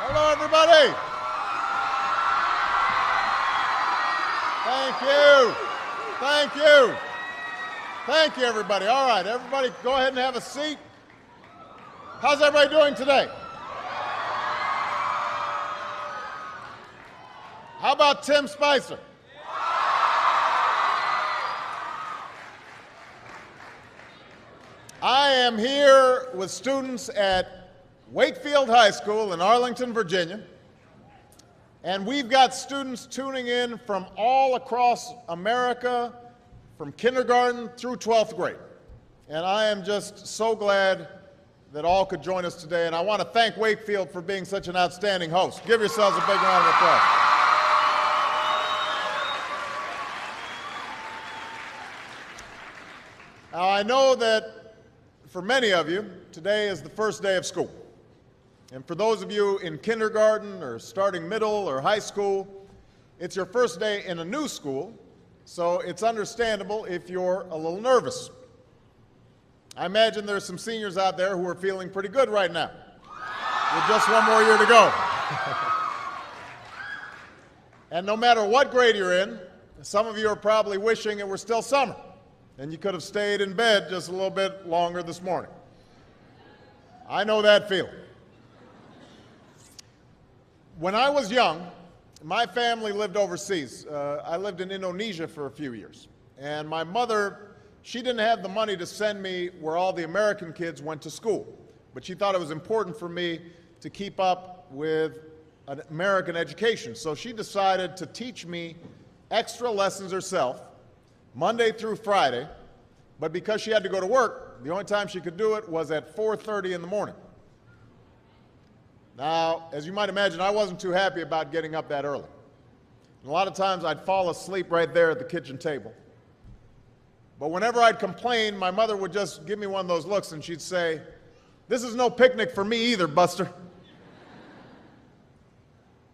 Hello, everybody. Thank you. Thank you. Thank you, everybody. All right, everybody, go ahead and have a seat. How's everybody doing today? How about Tim Spicer? I am here with students at Wakefield High School in Arlington, Virginia, and we've got students tuning in from all across America, from kindergarten through 12th grade. And I am just so glad that all could join us today, and I want to thank Wakefield for being such an outstanding host. Give yourselves a big round of applause. Now, I know that for many of you, today is the first day of school. And for those of you in kindergarten or starting middle or high school, it's your first day in a new school, so it's understandable if you're a little nervous. I imagine there's some seniors out there who are feeling pretty good right now, with just one more year to go. And no matter what grade you're in, some of you are probably wishing it were still summer, and you could have stayed in bed just a little bit longer this morning. I know that feeling. When I was young, my family lived overseas. I lived in Indonesia for a few years. And my mother, she didn't have the money to send me where all the American kids went to school. But she thought it was important for me to keep up with an American education. So she decided to teach me extra lessons herself, Monday through Friday. But because she had to go to work, the only time she could do it was at 4:30 in the morning. Now, as you might imagine, I wasn't too happy about getting up that early. And a lot of times I'd fall asleep right there at the kitchen table. But whenever I'd complain, my mother would just give me one of those looks and she'd say, "This is no picnic for me either, Buster."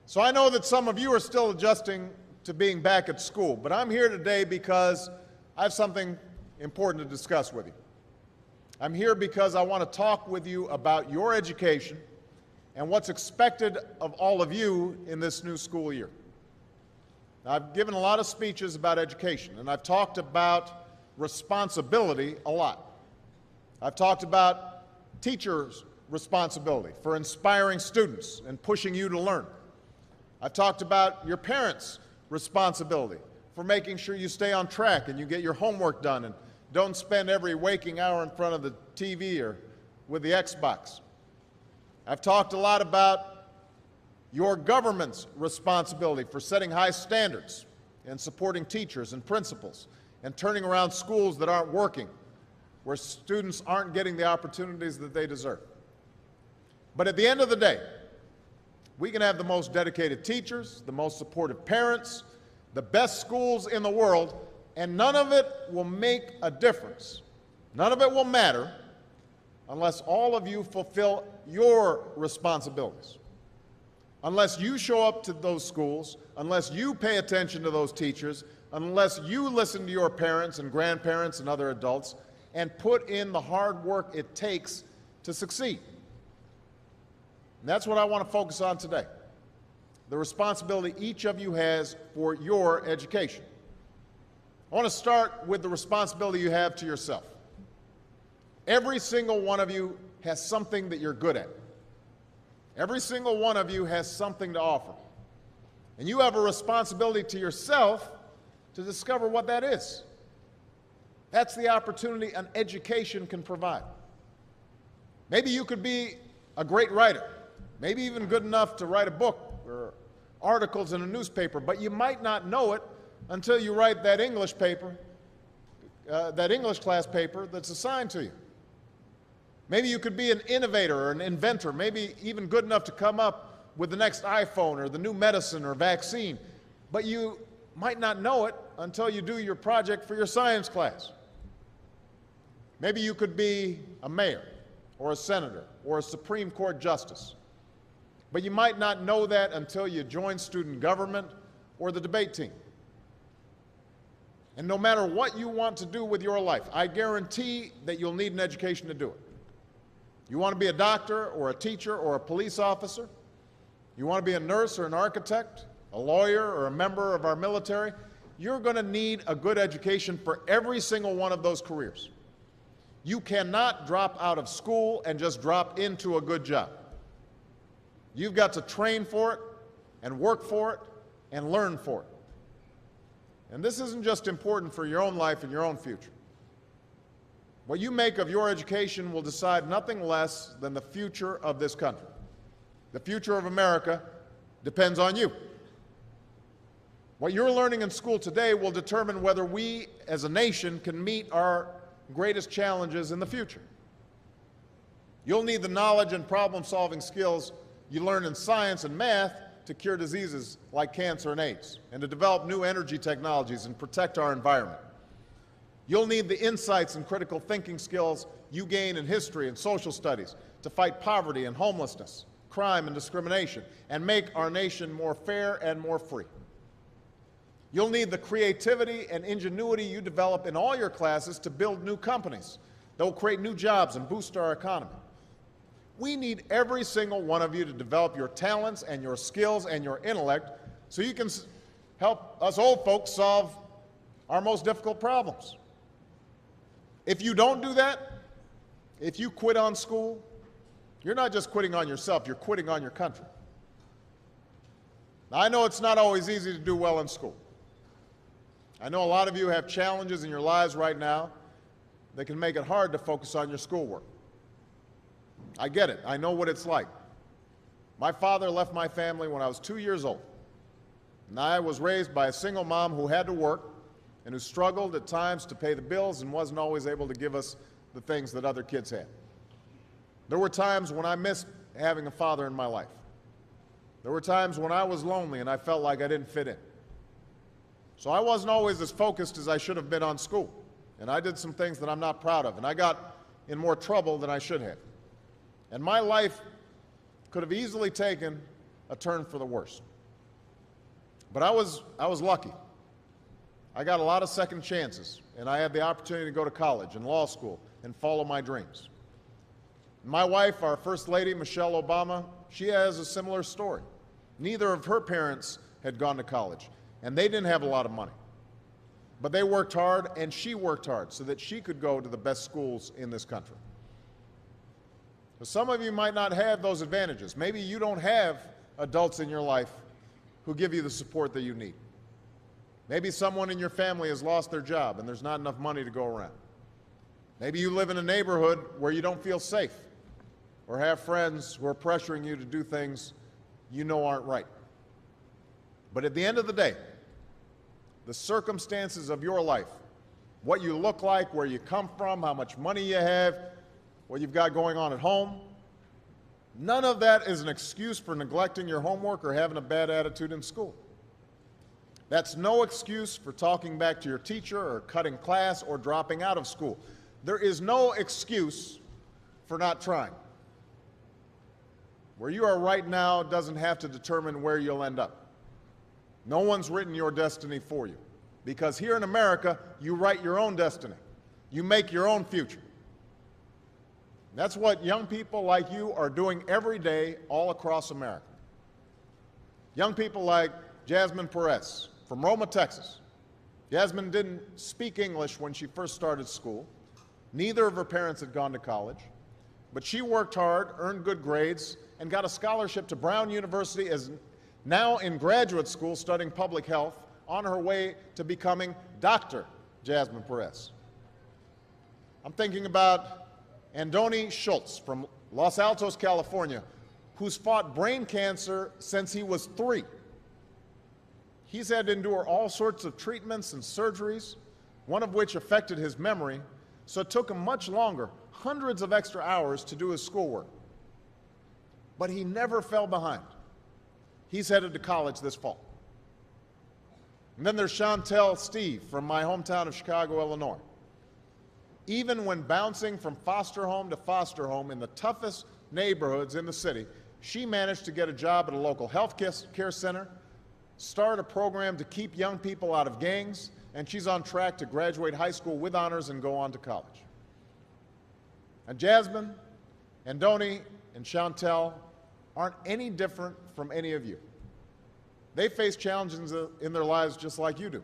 So I know that some of you are still adjusting to being back at school, but I'm here today because I have something important to discuss with you. I'm here because I want to talk with you about your education and what's expected of all of you in this new school year. Now, I've given a lot of speeches about education, and I've talked about responsibility a lot. I've talked about teachers' responsibility for inspiring students and pushing you to learn. I've talked about your parents' responsibility for making sure you stay on track and you get your homework done and don't spend every waking hour in front of the TV or with the Xbox. I've talked a lot about your government's responsibility for setting high standards and supporting teachers and principals and turning around schools that aren't working, where students aren't getting the opportunities that they deserve. But at the end of the day, we can have the most dedicated teachers, the most supportive parents, the best schools in the world, and none of it will make a difference. None of it will matter unless all of you fulfill your responsibilities. Unless you show up to those schools, unless you pay attention to those teachers, unless you listen to your parents and grandparents and other adults and put in the hard work it takes to succeed. And that's what I want to focus on today, the responsibility each of you has for your education. I want to start with the responsibility you have to yourself. Every single one of you has something that you're good at. Every single one of you has something to offer. And you have a responsibility to yourself to discover what that is. That's the opportunity an education can provide. Maybe you could be a great writer, maybe even good enough to write a book or articles in a newspaper, but you might not know it until you write that English paper, that English class paper that's assigned to you. Maybe you could be an innovator or an inventor, maybe even good enough to come up with the next iPhone or the new medicine or vaccine, but you might not know it until you do your project for your science class. Maybe you could be a mayor or a senator or a Supreme Court justice, but you might not know that until you join student government or the debate team. And no matter what you want to do with your life, I guarantee that you'll need an education to do it. You want to be a doctor or a teacher or a police officer, You want to be a nurse or an architect, a lawyer or a member of our military? You're going to need a good education for every single one of those careers. You cannot drop out of school and just drop into a good job. You've got to train for it and work for it and learn for it. And this isn't just important for your own life and your own future. What you make of your education will decide nothing less than the future of this country. The future of America depends on you. What you're learning in school today will determine whether we as a nation can meet our greatest challenges in the future. You'll need the knowledge and problem-solving skills you learn in science and math to cure diseases like cancer and AIDS, and to develop new energy technologies and protect our environment. You'll need the insights and critical thinking skills you gain in history and social studies to fight poverty and homelessness, crime and discrimination, and make our nation more fair and more free. You'll need the creativity and ingenuity you develop in all your classes to build new companies that will create new jobs and boost our economy. We need every single one of you to develop your talents and your skills and your intellect so you can help us old folks solve our most difficult problems. If you don't do that, if you quit on school, you're not just quitting on yourself, you're quitting on your country. Now, I know it's not always easy to do well in school. I know a lot of you have challenges in your lives right now that can make it hard to focus on your schoolwork. I get it. I know what it's like. My father left my family when I was 2 years old, and I was raised by a single mom who had to work and who struggled at times to pay the bills and wasn't always able to give us the things that other kids had. There were times when I missed having a father in my life. There were times when I was lonely and I felt like I didn't fit in. So I wasn't always as focused as I should have been on school, and I did some things that I'm not proud of, and I got in more trouble than I should have. And my life could have easily taken a turn for the worse. But I was lucky. I got a lot of second chances, and I had the opportunity to go to college and law school and follow my dreams. My wife, our First Lady, Michelle Obama, she has a similar story. Neither of her parents had gone to college, and they didn't have a lot of money. But they worked hard, and she worked hard so that she could go to the best schools in this country. So some of you might not have those advantages. Maybe you don't have adults in your life who give you the support that you need. Maybe someone in your family has lost their job and there's not enough money to go around. Maybe you live in a neighborhood where you don't feel safe or have friends who are pressuring you to do things you know aren't right. But at the end of the day, the circumstances of your life, what you look like, where you come from, how much money you have, what you've got going on at home, none of that is an excuse for neglecting your homework or having a bad attitude in school. That's no excuse for talking back to your teacher or cutting class or dropping out of school. There is no excuse for not trying. Where you are right now doesn't have to determine where you'll end up. No one's written your destiny for you, because here in America, you write your own destiny. You make your own future. That's what young people like you are doing every day all across America. Young people like Jasmine Perez from Roma, Texas. Jasmine didn't speak English when she first started school. Neither of her parents had gone to college, but she worked hard, earned good grades, and got a scholarship to Brown University, as now in graduate school studying public health, on her way to becoming Dr. Jasmine Perez. I'm thinking about Andoni Schultz from Los Altos, California, who's fought brain cancer since he was 3. He's had to endure all sorts of treatments and surgeries, one of which affected his memory, so it took him much longer, hundreds of extra hours, to do his schoolwork. But he never fell behind. He's headed to college this fall. And then there's Chantel Steve from my hometown of Chicago, Illinois. Even when bouncing from foster home to foster home in the toughest neighborhoods in the city, she managed to get a job at a local health care center, start a program to keep young people out of gangs, and she's on track to graduate high school with honors and go on to college. And Jasmine, Andoni, and Chantel aren't any different from any of you. They face challenges in their lives just like you do.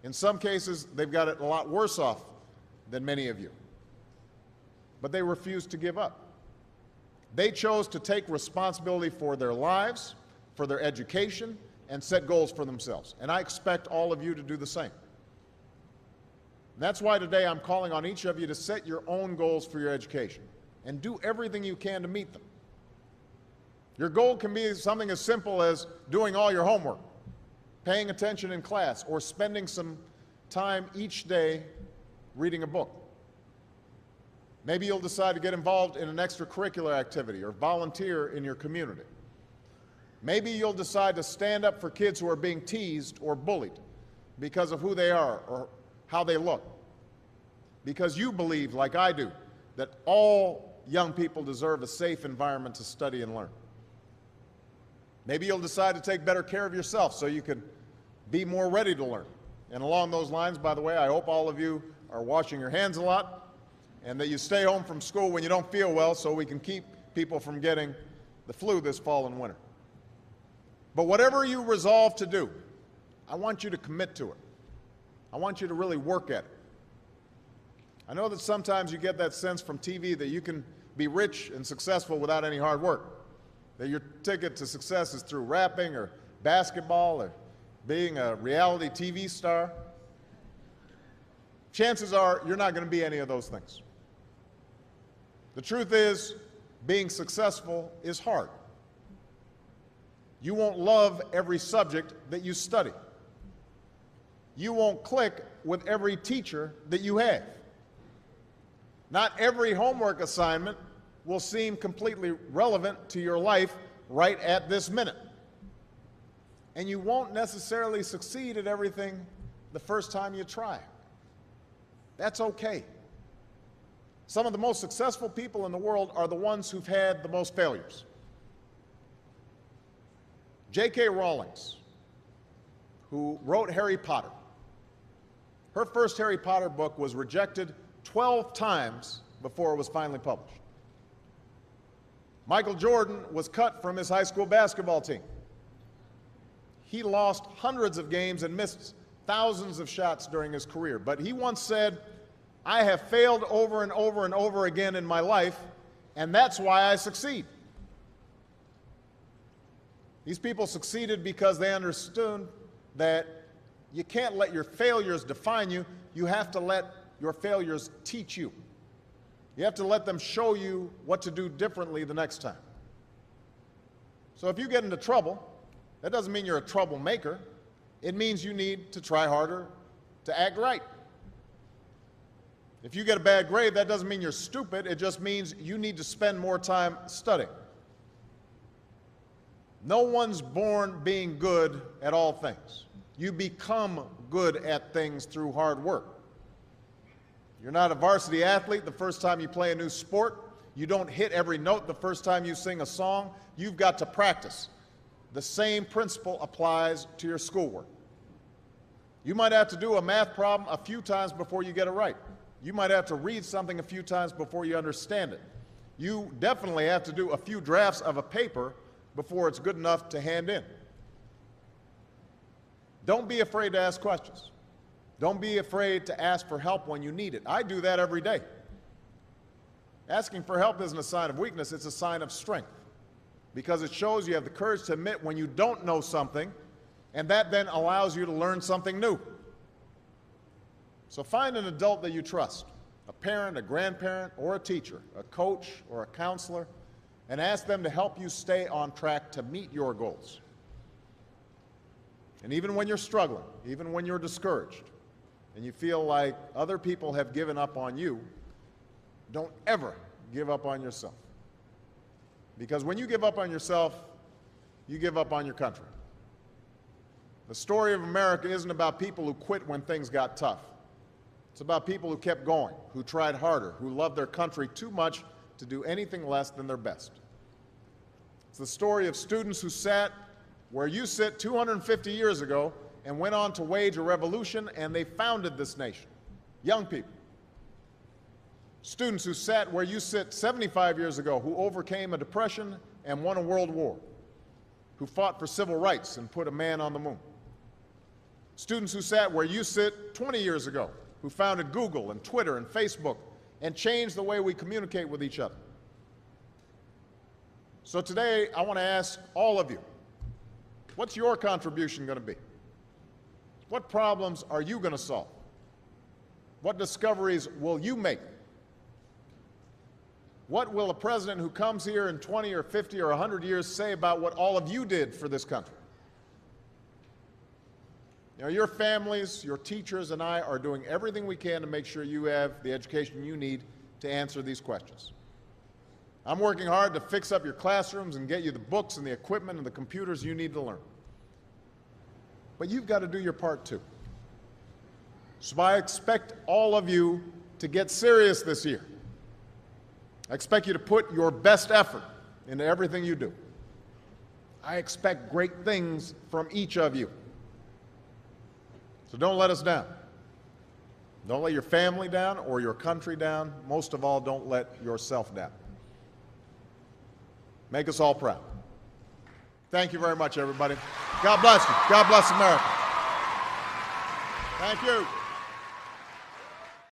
In some cases, they've got it a lot worse off than many of you. But they refuse to give up. They chose to take responsibility for their lives, for their education, and set goals for themselves. And I expect all of you to do the same. And that's why today I'm calling on each of you to set your own goals for your education and do everything you can to meet them. Your goal can be something as simple as doing all your homework, paying attention in class, or spending some time each day reading a book. Maybe you'll decide to get involved in an extracurricular activity or volunteer in your community. Maybe you'll decide to stand up for kids who are being teased or bullied because of who they are or how they look. Because you believe, like I do, that all young people deserve a safe environment to study and learn. Maybe you'll decide to take better care of yourself so you can be more ready to learn. And along those lines, by the way, I hope all of you are washing your hands a lot and that you stay home from school when you don't feel well so we can keep people from getting the flu this fall and winter. But whatever you resolve to do, I want you to commit to it. I want you to really work at it. I know that sometimes you get that sense from TV that you can be rich and successful without any hard work, that your ticket to success is through rapping or basketball or being a reality TV star. Chances are you're not going to be any of those things. The truth is, being successful is hard. You won't love every subject that you study. You won't click with every teacher that you have. Not every homework assignment will seem completely relevant to your life right at this minute. And you won't necessarily succeed at everything the first time you try. That's okay. Some of the most successful people in the world are the ones who've had the most failures. J.K. Rowling, who wrote Harry Potter, her first Harry Potter book was rejected 12 times before it was finally published. Michael Jordan was cut from his high school basketball team. He lost hundreds of games and missed thousands of shots during his career. But he once said, "I have failed over and over and over again in my life, and that's why I succeed." These people succeeded because they understood that you can't let your failures define you. You have to let your failures teach you. You have to let them show you what to do differently the next time. So if you get into trouble, that doesn't mean you're a troublemaker. It means you need to try harder to act right. If you get a bad grade, that doesn't mean you're stupid. It just means you need to spend more time studying. No one's born being good at all things. You become good at things through hard work. You're not a varsity athlete the first time you play a new sport. You don't hit every note the first time you sing a song. You've got to practice. The same principle applies to your schoolwork. You might have to do a math problem a few times before you get it right. You might have to read something a few times before you understand it. You definitely have to do a few drafts of a paper before it's good enough to hand in. Don't be afraid to ask questions. Don't be afraid to ask for help when you need it. I do that every day. Asking for help isn't a sign of weakness, it's a sign of strength, because it shows you have the courage to admit when you don't know something, and that then allows you to learn something new. So find an adult that you trust, a parent, a grandparent, or a teacher, a coach, or a counselor, and ask them to help you stay on track to meet your goals. And even when you're struggling, even when you're discouraged, and you feel like other people have given up on you, don't ever give up on yourself. Because when you give up on yourself, you give up on your country. The story of America isn't about people who quit when things got tough. It's about people who kept going, who tried harder, who loved their country too much to do anything less than their best. It's the story of students who sat where you sit 250 years ago and went on to wage a revolution, and they founded this nation. Young people. Students who sat where you sit 75 years ago, who overcame a depression and won a world war, who fought for civil rights and put a man on the moon. Students who sat where you sit 20 years ago, who founded Google and Twitter and Facebook and changed the way we communicate with each other. So today, I want to ask all of you, what's your contribution going to be? What problems are you going to solve? What discoveries will you make? What will a president who comes here in 20 or 50 or 100 years say about what all of you did for this country? You know, your families, your teachers, and I are doing everything we can to make sure you have the education you need to answer these questions. I'm working hard to fix up your classrooms and get you the books and the equipment and the computers you need to learn. But you've got to do your part too. So I expect all of you to get serious this year. I expect you to put your best effort into everything you do. I expect great things from each of you. So don't let us down. Don't let your family down or your country down. Most of all, don't let yourself down. Make us all proud. Thank you very much, everybody. God bless you. God bless America. Thank you.